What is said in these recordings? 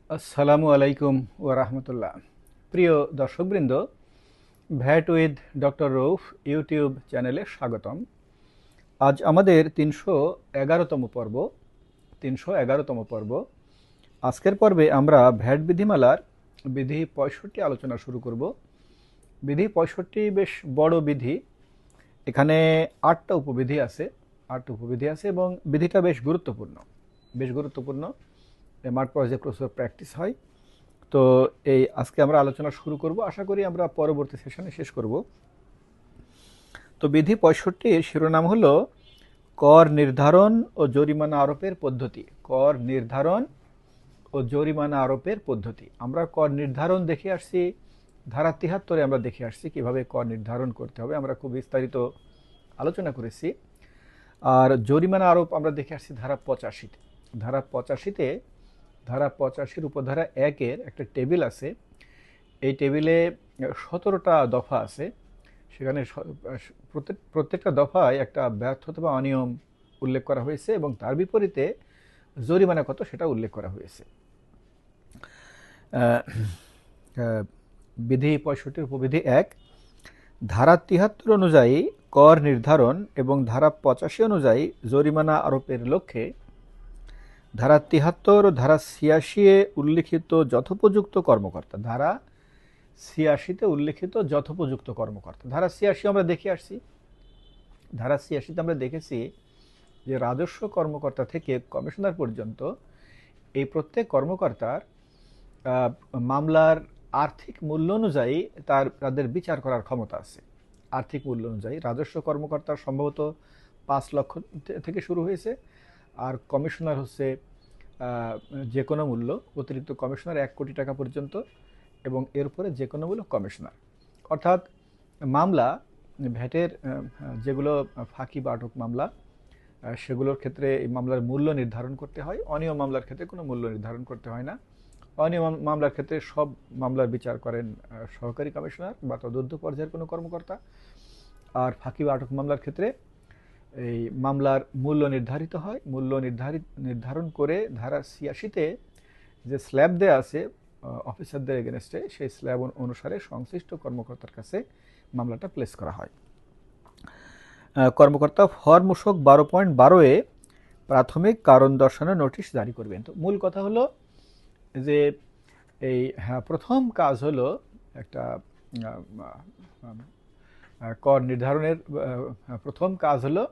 আসসালামু আলাইকুম ওয়া রাহমাতুল্লাহ। প্রিয় দর্শকবৃন্দ, ভ্যাট উইথ ডক্টর রৌফ ইউটিউব চ্যানেলে স্বাগতম। আজ আমাদের ৩১১তম পর্ব। আজকের পর্বে আমরা ভ্যাট বিধিমালার বিধি ৬৫ আলোচনা শুরু করব। বিধি ৬৫ বেশ বড় বিধি। এখানে ৮টা উপবিধি আছে এবং বিধিটা বেশ গুরুত্বপূর্ণ। মাঠ পর্যায়ে প্রচুর প্র্যাকটিস হয়। তো আজকে আমরা আলোচনা শুরু করব, আশা করি আমরা পরবর্তী সেশনে শেষ করব। তো বিধি ৬৫ শিরোনাম হলো কর নির্ধারণ ও জরিমানা আরোপের পদ্ধতি। কর নির্ধারণ ও জরিমানা আরোপের পদ্ধতি। আমরা কর নির্ধারণ দেখে আসছি, ধারা ৭৩ আমরা দেখে আসছি কিভাবে কর নির্ধারণ করতে হবে, আমরা খুব বিস্তারিত আলোচনা করেছি। আর জরিমানা আরোপ আমরা দেখে আসছি ধারা ৮৫-তে। ধারা ৮৫-র উপধারা ১-এর একটা টেবিল আছে। এই টেবিলে ১৭টা দফা আছে। সেখানে প্রত্যেকটা দফায় একটা ব্যর্থতা বা অনিয়ম উল্লেখ করা হয়েছে এবং তার বিপরীতে জরিমানা কত সেটা উল্লেখ করা হয়েছে। বিধি ৬৫ উপবিধি ১, ধারা ৭৩ অনুযায়ী কর নির্ধারণ এবং ধারা ৮৫ অনুযায়ী জরিমানা আরোপের লক্ষ্যে ধারা ৭৩ ও ধারা ৮৬-এ উল্লিখিত যথোপযুক্ত কর্মকর্তা। ধারা ৮৬-তে উল্লিখিত যথোপযুক্ত কর্মকর্তা। ধারা ৮৬ আমরা দেখে আসছি। ধারা ৮৬-তে আমরা দেখেছি যে রাজস্ব কর্মকর্তা থেকে কমিশনার পর্যন্ত এই প্রত্যেক কর্মকর্তার মামলার আর্থিক মূল্য অনুযায়ী তাদের বিচার করার ক্ষমতা আছে। আর্থিক মূল্য অনুযায়ী রাজস্ব কর্মকর্তার সম্ভবত ৫ লক্ষ থেকে শুরু হয়েছে, আর কমিশনার হচ্ছে যে কোনো মূল্য, অতিরিক্ত কমিশনার ১ কোটি টাকা পর্যন্ত, এবং এর উপরে যে কোনো মূল্য কমিশনার। অর্থাৎ মামলা ভ্যাটের যেগুলো ফাঁকি বা আটক মামলা, সেগুলোর ক্ষেত্রে এই মামলার মূল্য নির্ধারণ করতে হয়। অনিয়ম মামলার ক্ষেত্রে কোনো মূল্য নির্ধারণ করতে হয় না। অনিয়ম মামলার ক্ষেত্রে সব মামলার বিচার করেন সহকারী কমিশনার বা তদূর্ধ্ব পর্যায়ের কোনো কর্মকর্তা। আর ফাঁকি বা আটক মামলার ক্ষেত্রে এই মামলার মূল্য নির্ধারিত হয়। মূল্য নির্ধারণ করে ধারা ৮৬-তে যে স্ল্যাব দেয়া আছে অফিসারদের এগেনস্টে, সেই স্ল্যাব অনুসারে সংশ্লিষ্ট কর্মকর্তার কাছে মামলাটা প্লেস করা হয়। কর্মকর্তা ফর মূসক ১২.১২-এ প্রাথমিক কারণ দর্শানোর নোটিশ জারি করবেন। তো মূল কথা হলো যে প্রথম কাজ হলো একটা কর নির্ধারণের প্রথম কাজ হলো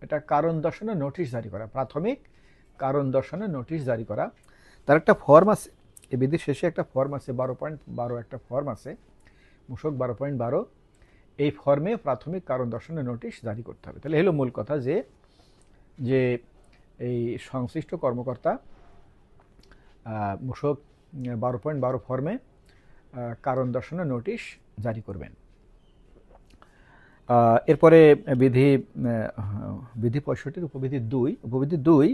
এটা কারণ দর্শানোর নোটিশ জারি করা, প্রাথমিক কারণ দর্শানোর নোটিশ জারি করা। তার একটা ফর্ম আছে, এই বিধির শেষে একটা ফর্ম আছে, ১২.১২ একটা ফর্ম আছে, মূসক ১২.১২। এই ফর্মে প্রাথমিক কারণ দর্শানোর নোটিশ জারি করতে হবে। তাহলে হলো মূল কথা যে এই সংশ্লিষ্ট কর্মকর্তা মূসক ১২.১২ ফর্মে কারণ দর্শানোর নোটিশ জারি করবেন। এরপরে বিধি ৬৫-র উপবিধি ২,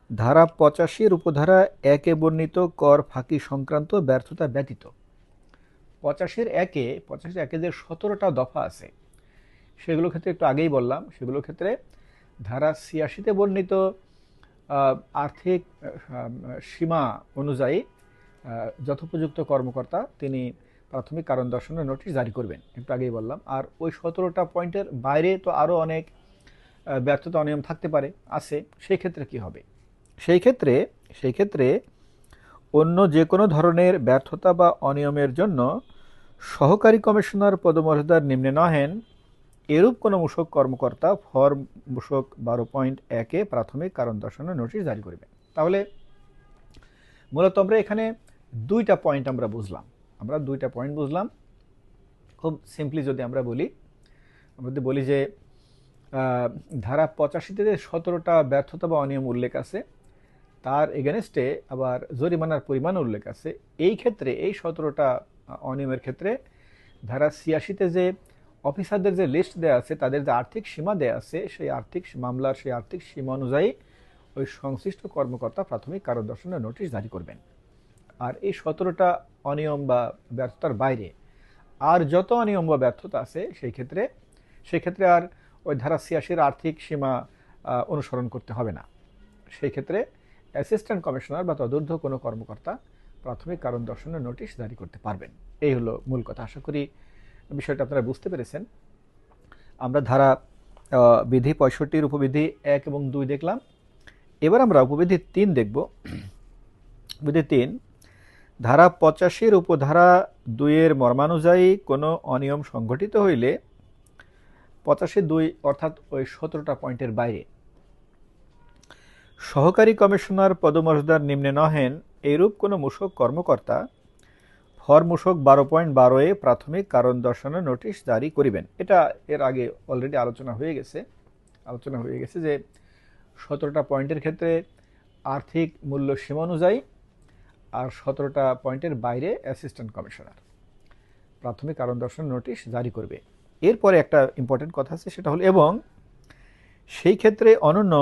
ধারা ৮৫-এর উপধারা ১-এ বর্ণিত কর ফাঁকি সংক্রান্ত ব্যর্থতা ব্যতীত। ৮৫-এর ১-এ যে ১৭টা দফা আছে সেগুলোর ক্ষেত্রে একটু আগেই বললাম, সেগুলোর ক্ষেত্রে ধারা ৮৬-তে বর্ণিত আর্থিক সীমা অনুযায়ী যথোপযুক্ত কর্মকর্তা তিনি প্রাথমিক কারণ দর্শানোর নোটিশ জারি করবেন, একটু আগেই বললাম। আর ওই ১৭টা পয়েন্টের বাইরে তো আরও অনেক ব্যর্থতা অনিয়ম থাকতে পারে, আছে। সেই ক্ষেত্রে কি হবে? সেই ক্ষেত্রে অন্য যে কোনো ধরনের ব্যর্থতা বা অনিয়মের জন্য সহকারী কমিশনার পদমর্যাদার নিম্নে নহেন এরূপ কোনো মূসক কর্মকর্তা ফর্ম মূসক ১২.১-এ প্রাথমিক কারণ দর্শানোর নোটিশ জারি করবেন। তাহলে মূলত আমরা এখানে দুইটা পয়েন্ট বুঝলাম। খুব সিম্পলি যদি আমরা বলি যে ধারা ৮৫-তে যে ১৭টা ব্যর্থতা বা অনিয়ম উল্লেখ আছে, তার এগেনস্টে আবার জরিমানার পরিমাণ উল্লেখ আছে। এই ক্ষেত্রে এই ১৭টা অনিয়মের ক্ষেত্রে ধারা ৮৬-তে যে অফিসারদের যে লিস্ট দেওয়া আছে, তাদের যে আর্থিক সীমা দেওয়া আছে, সেই আর্থিক সীমা অনুযায়ী ওই সংশ্লিষ্ট কর্মকর্তা প্রাথমিক কারণ দর্শানোর নোটিশ জারি করবেন। আর এই ১৭টা অনিয়ম বা ব্যর্থতার বাইরে আর যত অনিয়ম বা ব্যর্থতা আছে সেই ক্ষেত্রে আর ওই ধারা ৮৬-এর আর্থিক সীমা অনুসরণ করতে হবে না। সেই ক্ষেত্রে অ্যাসিস্ট্যান্ট কমিশনার বা তদূর্ধ্ব কোনো কর্মকর্তা প্রাথমিক কারণ দর্শানোর নোটিশ জারি করতে পারবেন। এই হলো মূল কথা। আশা করি বিষয়টা আপনারা বুঝতে পেরেছেন। আমরা ধারা বিধি 65 উপবিধি 1 এবং 2 দেখলাম। এবার আমরা উপবিধি 3 দেখব। বিধি 3, ধারা 85 উপধারা 2 এর মর্মানুযায়ী কোনো অনিয়ম সংঘটিত হইলে 85(2) অর্থাৎ ওই 17টা পয়েন্টের বাইরে সহকারী কমিশনার পদমর্যাদার নিম্নে নহেন এইরূপ কোনো মূসক কর্মকর্তা ফর মূসক 12.12 এ প্রাথমিক কারণ দর্শানোর নোটিশ জারি করিবেন। এটা এর আগে অলরেডি আলোচনা হয়ে গেছে যে 17টা পয়েন্টের ক্ষেত্রে আর্থিক মূল্য সীমা অনুযায়ী আর 17টা পয়েন্টের বাইরে অ্যাসিস্ট্যান্ট কমিশনার প্রাথমিক কারণ দর্শানোর নোটিশ জারি করবে। এরপরে একটা ইম্পর্টেন্ট কথা আছে, সেটা হলো এবং সেই ক্ষেত্রে অনন্য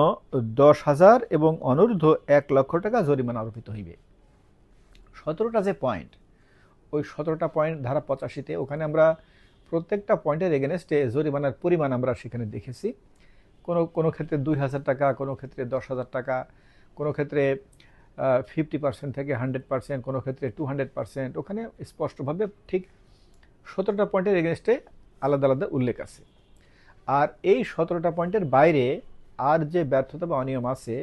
10,000 এবং অনূর্ধ্ব 1 লক্ষ টাকা জরিমানা আরোপিত হইবে। 17টা যে পয়েন্ট, ওই 17টা পয়েন্ট ধারা 85-তে ওখানে আমরা প্রত্যেকটা পয়েন্টের এগেনস্টে জরিমানার পরিমাণ আমরা সেখানে দেখেছি। কোনো ক্ষেত্রে 2,000 টাকা, কোনো ক্ষেত্রে 10,000 টাকা, কোনো ক্ষেত্রে 50% থেকে 100%, কোনো ক্ষেত্রে 200%। ওখানে স্পষ্টভাবে ঠিক 17টা পয়েন্টের এগেনস্টে আলাদা আলাদা উল্লেখ আছে। আর এই 17টা পয়েন্টের বাইরে আর যে ব্যর্থতা বা অনিয়ম আছে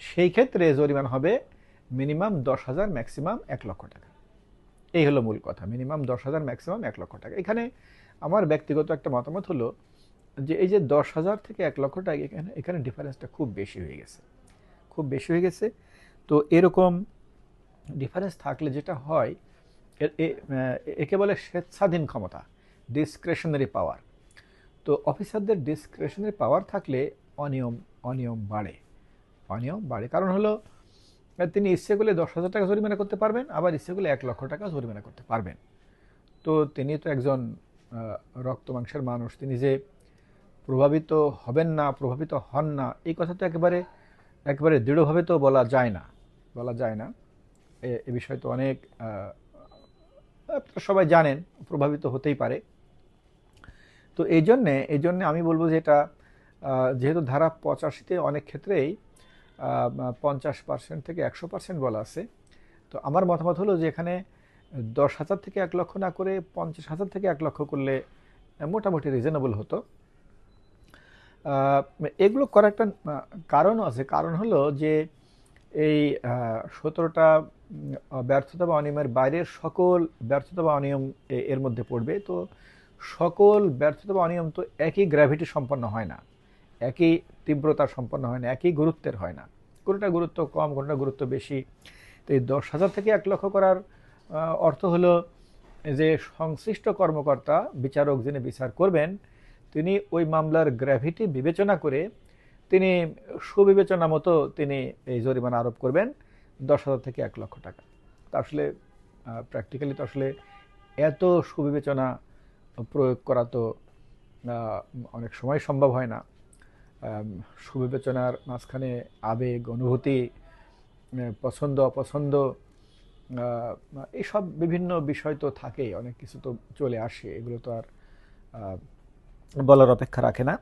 সেই ক্ষেত্রে জরিমানা হবে মিনিমাম 10,000, ম্যাক্সিমাম 1 লক্ষ টাকা। এই হলো মূল কথা, মিনিমাম 10,000, ম্যাক্সিমাম 1 লক্ষ টাকা। এখানে আমার ব্যক্তিগত একটা মতামত হলো যে এই যে 10,000 থেকে 1 লক্ষ টাকা, এখানে ডিফারেন্সটা খুব বেশি হয়ে গেছে। তো এরকম ডিফারেন্স থাকলে যেটা হয়, একে বলে স্বেচ্ছাধীন ক্ষমতা, ডিসক্রেশনারি পাওয়ার। তো অফিসারদের ডিসক্রেশনারি পাওয়ার থাকলে অনিয়ম বাড়ে। কারণ হলো তিনি ইচ্ছে করলে 10,000 টাকা জরিমানা করতে পারবেন, আবার ইচ্ছে করলে 1 লক্ষ টাকা জরিমানা করতে পারবেন। তো তিনি তো একজন রক্ত মাংসের মানুষ, তিনি যে প্রভাবিত হন না এই কথা তো একেবারে দৃঢ়ভাবে তো বলা যায় না। এ বিষয়ে তো অনেক আপনারা সবাই জানেন, প্রভাবিত হতেই পারে। তো এই জন্যে আমি বলবো যে এটা যেহেতু ধারা 85-তে অনেক ক্ষেত্রেই 50% থেকে 100% বলা আছে, তো আমার মতামত হলো যে এখানে 10,000 থেকে 1 লক্ষ না করে 50,000 থেকে 1 লক্ষ করলে মোটামুটি রিজনেবল হতো। এগুলো করার একটা কারণও আছে। কারণ হলো যে এই 17টা ব্যর্থতা বা অনিয়মের বাইরের সকল ব্যর্থতা বা অনিয়ম এর মধ্যে পড়বে। তো সকল ব্যর্থতা বা অনিয়ম তো একই গ্র্যাভিটি সম্পন্ন হয় না, একই তীব্রতার সম্পন্ন হয় না, একই গুরুত্বের হয় না। কোনোটা গুরুত্ব কম, কোনোটা গুরুত্ব বেশি। তো এই 10,000 থেকে 1 লক্ষ করার অর্থ হলো যে সংশ্লিষ্ট কর্মকর্তা, বিচারক যিনি বিচার করবেন, তিনি ওই মামলার গ্র্যাভিটি বিবেচনা করে তিনি সুবিবেচনা মতো তিনি এই জরিমানা আরোপ করবেন 10,000 থেকে 1 লক্ষ টাকা। তা আসলে প্র্যাকটিক্যালি তো আসলে এত সুবিবেচনা প্রয়োগ করা তো অনেক সময় সম্ভব হয় না। সুবিবেচনার মাঝখানে আবেগ, অনুভূতি, পছন্দ অপছন্দ, এইসব বিভিন্ন বিষয় তো থাকেই, অনেক কিছু তো চলে আসে, এগুলো তো আর বলার অপেক্ষা রাখে না।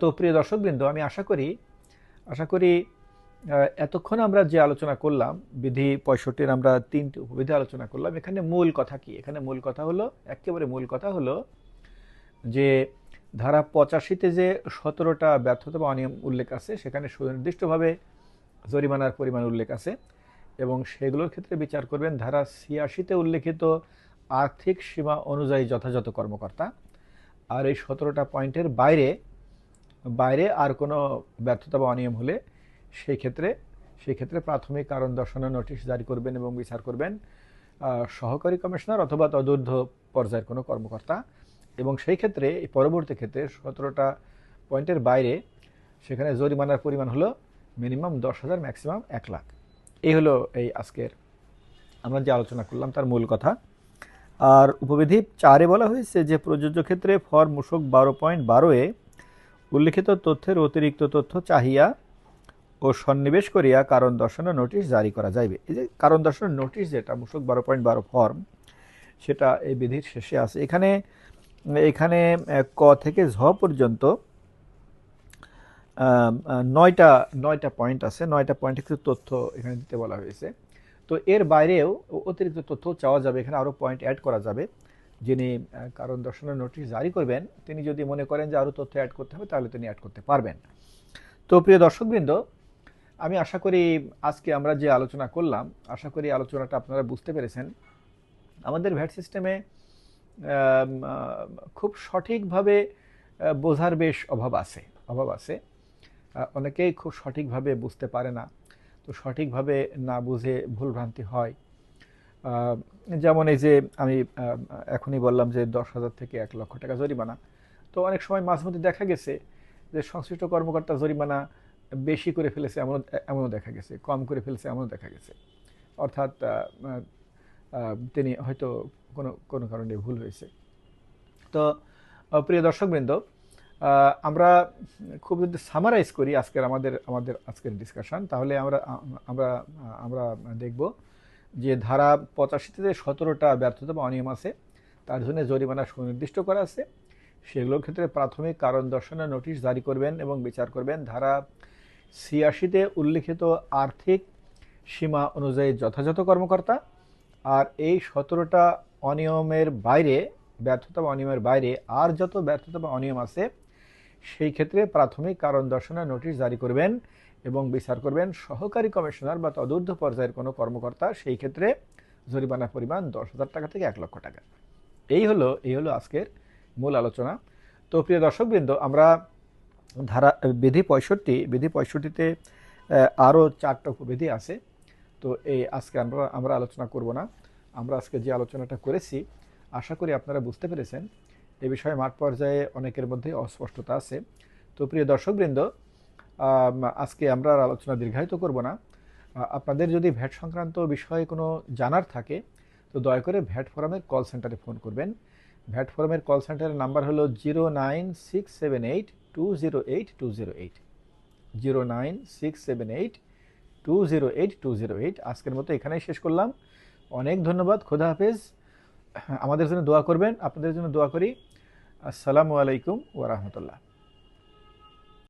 তো প্রিয় দর্শকবৃন্দ, আমি আশা করি এতক্ষণ আমরা যে আলোচনা করলাম, বিধি 65-র আমরা 3টি উপবিধি আলোচনা করলাম। এখানে মূল কথা কি? এখানে একেবারে মূল কথা হলো যে ধারা 85-তে যে 17টা ব্যর্থতা বা অনিয়ম উল্লেখ আছে, সেখানে সুনির্দিষ্টভাবে জরিমানার পরিমাণ উল্লেখ আছে এবং সেগুলোর ক্ষেত্রে বিচার করবেন ধারা 86-তে উল্লেখিত আর্থিক সীমা অনুযায়ী যথাযথ কর্মকর্তা। আর এই 17টা পয়েন্টের বাইরে আর কোনো ব্যর্থতা বা অনিয়ম হলে সেই ক্ষেত্রে প্রাথমিক কারণ দর্শানোর নোটিশ জারি করবেন এবং বিচার করবেন সহকারী কমিশনার অথবা তদূর্ধ্ব পর্যায়ের কোনো কর্মকর্তা। এবং সেই ক্ষেত্রে পরবর্তী ক্ষেত্রে 17টা পয়েন্টের বাইরে সেখানে জরিমানার পরিমাণ হলো মিনিমাম 10,000, ম্যাক্সিমাম 1 লাখ। এই হলো এই আজকের আমরা যে আলোচনা করলাম তার মূল কথা। আর উপবিধি 4-এ বলা হয়েছে যে প্রযোজ্য ক্ষেত্রে ফর মূসক 12.12-এ উল্লিখিত তথ্যের অতিরিক্ত তথ্য চাহিয়া ও সন্নিবেশ করিয়া কারণ দর্শানোর নোটিশ জারি করা যাইবে। এই যে কারণ দর্শানোর নোটিশ, যেটা মূসক 12.12 ফর্ম, সেটা এই বিধির শেষে আছে। এখানে ক থেকে ঝ পর্যন্ত নয়টা নয়টা পয়েন্ট আছে, 9টা পয়েন্টে কিছু তথ্য এখানে দিতে বলা হয়েছে। তো এর বাইরেও অতিরিক্ত তথ্য চাওয়া যাবে, এখানে আরও পয়েন্ট অ্যাড করা যাবে। যিনি কারণ দর্শানোর নোটিশ জারি করবেন তিনি যদি মনে করেন যে আরও তথ্য অ্যাড করতে হবে তাহলে তিনি অ্যাড করতে পারবেন। তো প্রিয় দর্শকবৃন্দ, আমি আশা করি আজকে আমরা যে আলোচনা করলাম, আশা করি আলোচনাটা আপনারা বুঝতে পেরেছেন। আমাদের ভ্যাট সিস্টেমে খুব সঠিকভাবে বোঝার বেশ অভাব আছে। অনেকেই খুব সঠিকভাবে বুঝতে পারে না, তো সঠিকভাবে না বুঝে ভুলভ্রান্তি হয়। যেমন এই যে আমি এখনই বললাম যে 10,000 থেকে 1,00,000 টাকা জরিমানা। তো অনেক সময় মাঝমধ্যে দেখা গেছে যে সংশ্লিষ্ট কর্মকর্তা জরিমানা বেশি করে ফেলেছে, এমনও দেখা গেছে, কম করে ফেলেছে এমনও দেখা গেছে। অর্থাৎ তিনি হয়তো কোনো কোনো কারণে ভুল হয়েছে। তো প্রিয় দর্শকবৃন্দ, আমরা খুব যদি সামারাইজ করি আমাদের আজকের ডিসকাশন, তাহলে আমরা আমরা দেখব যে ধারা 85-তে যে 17টা ব্যর্থতা বা অনিয়ম আছে তার জন্য জরিমানা সুনির্দিষ্ট করা আছে। সেগুলোর ক্ষেত্রে প্রাথমিক কারণ দর্শানোর নোটিশ জারি করবেন এবং বিচার করবেন ধারা 86-তে উল্লিখিত আর্থিক সীমা অনুযায়ী যথাযথ কর্মকর্তা। আর এই 17টা অনিয়মের বাইরে, ব্যর্থতা বা অনিয়মের বাইরে আর যত ব্যর্থতা বা অনিয়ম আছে সেই ক্ষেত্রে প্রাথমিক কারণ দর্শানোর নোটিশ জারি করবেন এবং বিচার করবেন সহকারী কমিশনার বা তদূর্ধ্ব পর্যায়ের কোনো কর্মকর্তা। সেই ক্ষেত্রে জরিমানার পরিমাণ 10,000 টাকা থেকে 1,00,000 টাকা। এই হলো আজকের মূল আলোচনা। তো প্রিয় দর্শকবৃন্দ, আমরা ধারা বিধি 65তে আরও 4টা উপবিধি আছে। তো আজকে আমরা আলোচনা করব না। আমরা আজকে যে আলোচনাটা করেছি আশা করি আপনারা বুঝতে পেরেছেন। এ বিষয়ে মাঠ পর্যায়ে অনেকের মধ্যে অস্পষ্টতা আছে। তো প্রিয় দর্শকবৃন্দ, আজকে আমরা আর আলোচনা দীর্ঘায়িত করব না। আপনাদের যদি ভ্যাট সংক্রান্ত বিষয়ে কোনো জানার থাকে তো দয়া করে ভ্যাট ফোরামের কল সেন্টারে ফোন করবেন। ভ্যাট ফোরামের কল সেন্টারের নাম্বার হলো 09678208208, 09678208208। আজকের মতো এখানেই শেষ করলাম। অনেক ধন্যবাদ। খোদা হাফেজ। আমাদের জন্য দোয়া করবেন, আপনাদের জন্য দোয়া করি। আসসালামু আলাইকুম ওয়া রাহমাতুল্লাহ।